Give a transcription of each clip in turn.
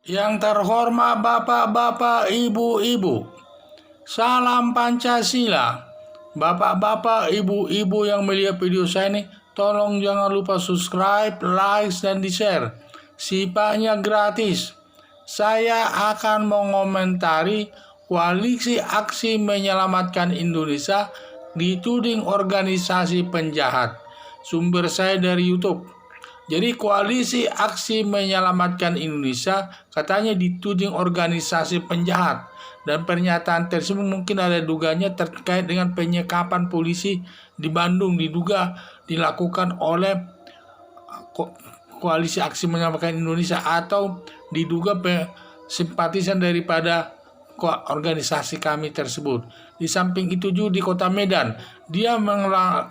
Yang terhormat Bapak-bapak, Ibu-ibu, salam Pancasila. Bapak-bapak, Ibu-ibu yang melihat video saya ini, tolong jangan lupa subscribe, like, dan di-share. Sifatnya gratis. Saya akan mengomentari koalisi aksi menyelamatkan Indonesia dituding organisasi penjahat. Sumber saya dari YouTube. Jadi koalisi aksi menyelamatkan Indonesia katanya dituding organisasi penjahat, dan pernyataan tersebut mungkin ada dugaannya terkait dengan penyekapan polisi di Bandung, diduga dilakukan oleh koalisi aksi menyelamatkan Indonesia atau diduga simpatisan daripada organisasi kami tersebut. Di samping itu juga di Kota Medan, dia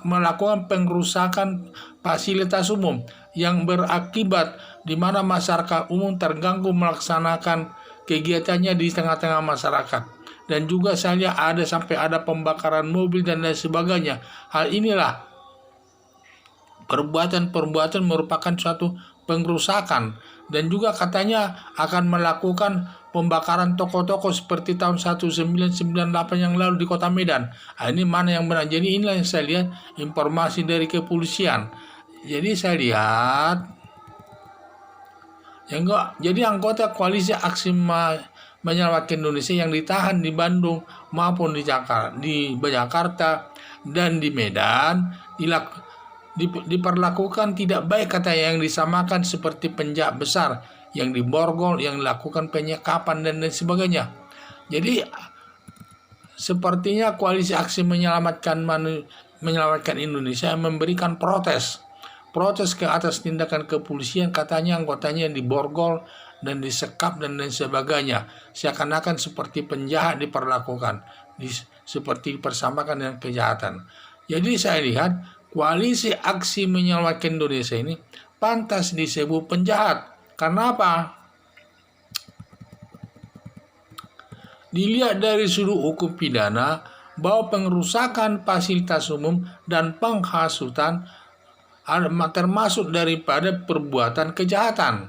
melakukan pengrusakan fasilitas umum yang berakibat di mana masyarakat umum terganggu melaksanakan kegiatannya di tengah-tengah masyarakat. Dan juga saya lihat sampai ada pembakaran mobil dan lain sebagainya. Hal inilah perbuatan-perbuatan merupakan suatu pengrusakan, dan juga katanya akan melakukan pembakaran toko-toko seperti tahun 1998 yang lalu di Kota Medan. Ini mana yang benar? Jadi inilah yang saya lihat informasi dari kepolisian. Jadi saya lihat jadi anggota koalisi aksi menyelamatkan Indonesia yang ditahan di Bandung maupun di Jakarta dan di Medan diperlakukan tidak baik, kata yang disamakan seperti penjahat besar yang diborgol, yang dilakukan penyekapan dan lain sebagainya. Jadi sepertinya koalisi aksi menyelamatkan Indonesia memberikan protes ke atas tindakan kepolisian, katanya anggotanya diborgol dan disekap dan lain sebagainya, seakan-akan seperti penjahat diperlakukan, seperti dipersamakan dengan kejahatan. Jadi saya lihat koalisi aksi menyelamatkan Indonesia ini pantas disebut penjahat. Karena apa? Dilihat dari sudut hukum pidana bahwa pengrusakan fasilitas umum dan penghasutan termasuk daripada perbuatan kejahatan.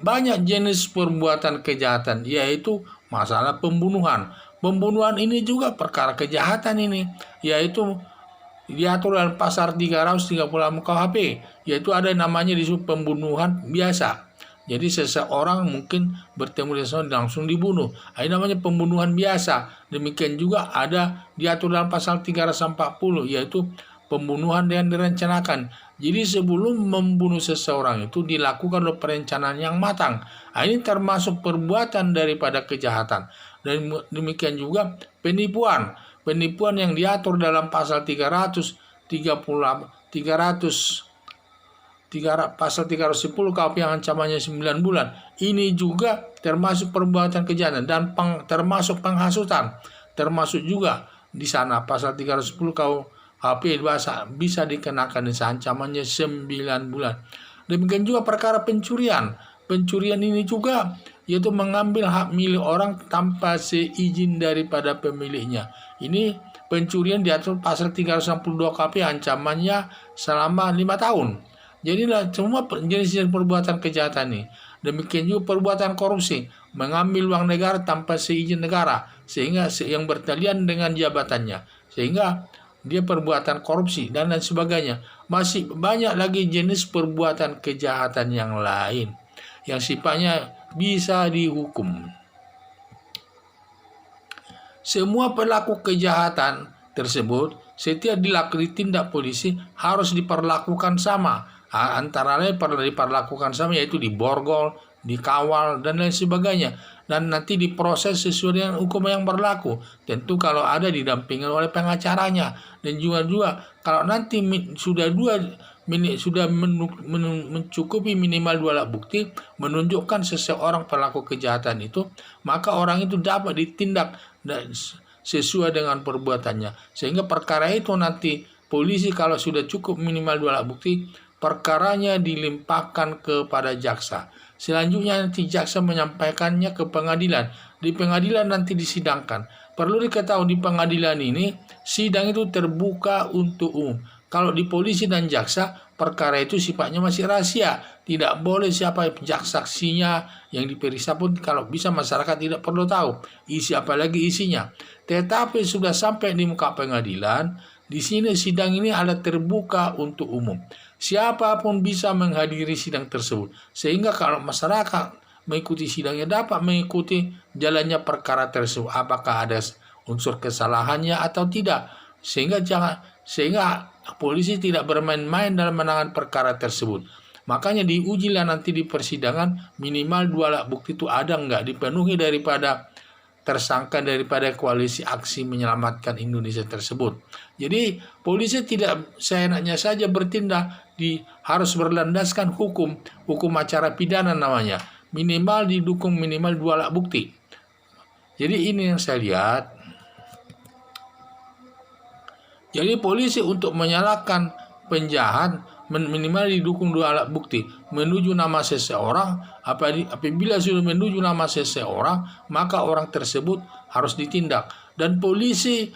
Banyak jenis perbuatan kejahatan, yaitu masalah pembunuhan. Pembunuhan ini juga perkara kejahatan ini, yaitu diatur dalam pasal 336 KUHP, yaitu ada namanya disebut pembunuhan biasa. Jadi seseorang mungkin bertemu dengan seseorang langsung dibunuh, ini namanya pembunuhan biasa. Demikian juga ada diatur dalam pasal 340, yaitu pembunuhan yang direncanakan. Jadi sebelum membunuh seseorang itu dilakukan oleh perencanaan yang matang. Ini termasuk perbuatan daripada kejahatan. Dan demikian juga penipuan yang diatur dalam pasal 310 KUHP yang ancamannya 9 bulan. Ini juga termasuk perbuatan kejahatan, dan termasuk penghasutan. Termasuk juga di sana pasal 310 KUHP bisa dikenakan ancamannya 9 bulan. Demikian juga perkara pencurian. Pencurian ini juga yaitu mengambil hak milik orang tanpa seizin daripada pemiliknya. Ini pencurian diatur pasal 362 KUHP, ancamannya selama 5 tahun. Jadi semua jenis perbuatan kejahatan ini. Demikian juga perbuatan korupsi, mengambil uang negara tanpa seizin negara, sehingga yang bertalian dengan jabatannya, sehingga dia perbuatan korupsi dan lain sebagainya. Masih banyak lagi jenis perbuatan kejahatan yang lain yang sifatnya bisa dihukum. Semua pelaku kejahatan tersebut setiap ditindak polisi harus diperlakukan sama. Antara lain diperlakukan sama, yaitu diborgol, dikawal, dan lain sebagainya. Dan nanti diproses sesuai dengan hukum yang berlaku. Tentu kalau ada didampingi oleh pengacaranya. Dan juga kalau nanti sudah mencukupi minimal 2 alat bukti menunjukkan seseorang pelaku kejahatan itu, maka orang itu dapat ditindak sesuai dengan perbuatannya. Sehingga perkara itu nanti polisi kalau sudah cukup minimal 2 alat bukti, perkaranya dilimpahkan kepada jaksa. Selanjutnya nanti jaksa menyampaikannya ke pengadilan. Di pengadilan nanti disidangkan. Perlu diketahui di pengadilan ini sidang itu terbuka untuk umum. Kalau di polisi dan jaksa, perkara itu sifatnya masih rahasia. Tidak boleh siapa pihak saksinya yang diperiksa pun kalau bisa masyarakat tidak perlu tahu isi apalagi isinya. Tetapi sudah sampai di muka pengadilan, di sini sidang ini ada terbuka untuk umum. Siapapun bisa menghadiri sidang tersebut. Sehingga kalau masyarakat mengikuti sidangnya dapat mengikuti jalannya perkara tersebut. Apakah ada unsur kesalahannya atau tidak. Sehingga polisi tidak bermain-main dalam menangani perkara tersebut. Makanya diujilah nanti di persidangan minimal 2 alat bukti itu ada nggak dipenuhi daripada tersangka daripada koalisi aksi menyelamatkan Indonesia tersebut. Jadi polisi tidak seenaknya saja bertindak, harus berlandaskan hukum acara pidana namanya. Minimal didukung minimal 2 alat bukti. Jadi ini yang saya lihat. Jadi polisi untuk menyalahkan penjahat minimal didukung 2 alat bukti. Menuju nama seseorang, apabila sudah menuju nama seseorang, maka orang tersebut harus ditindak. Dan polisi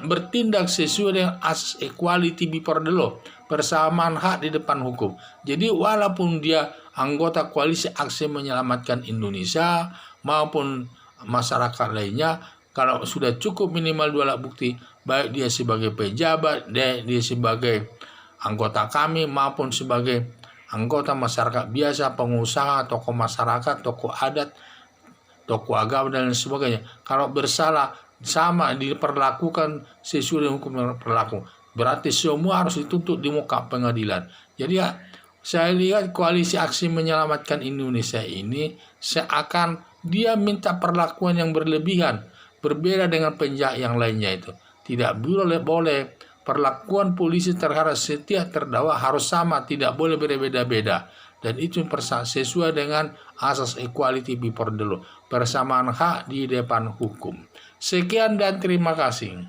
bertindak sesuai dengan asas equality before the law, persamaan hak di depan hukum. Jadi walaupun dia anggota koalisi aksi menyelamatkan Indonesia maupun masyarakat lainnya, kalau sudah cukup minimal 2 alat bukti, baik dia sebagai pejabat, dia sebagai anggota kami maupun sebagai anggota masyarakat biasa, pengusaha, tokoh masyarakat, tokoh adat, tokoh agama dan sebagainya. Kalau bersalah sama diperlakukan sesuai dengan hukum yang berlaku. Berarti semua harus dituntut di muka pengadilan. Jadi saya lihat koalisi aksi menyelamatkan Indonesia ini seakan dia minta perlakuan yang berlebihan, berbeda dengan penjahat yang lainnya itu. Tidak boleh perlakuan polisi terhadap setiap terdakwa harus sama, tidak boleh berbeda-beda. Dan itu sesuai dengan asas equality before the law, persamaan hak di depan hukum. Sekian dan terima kasih.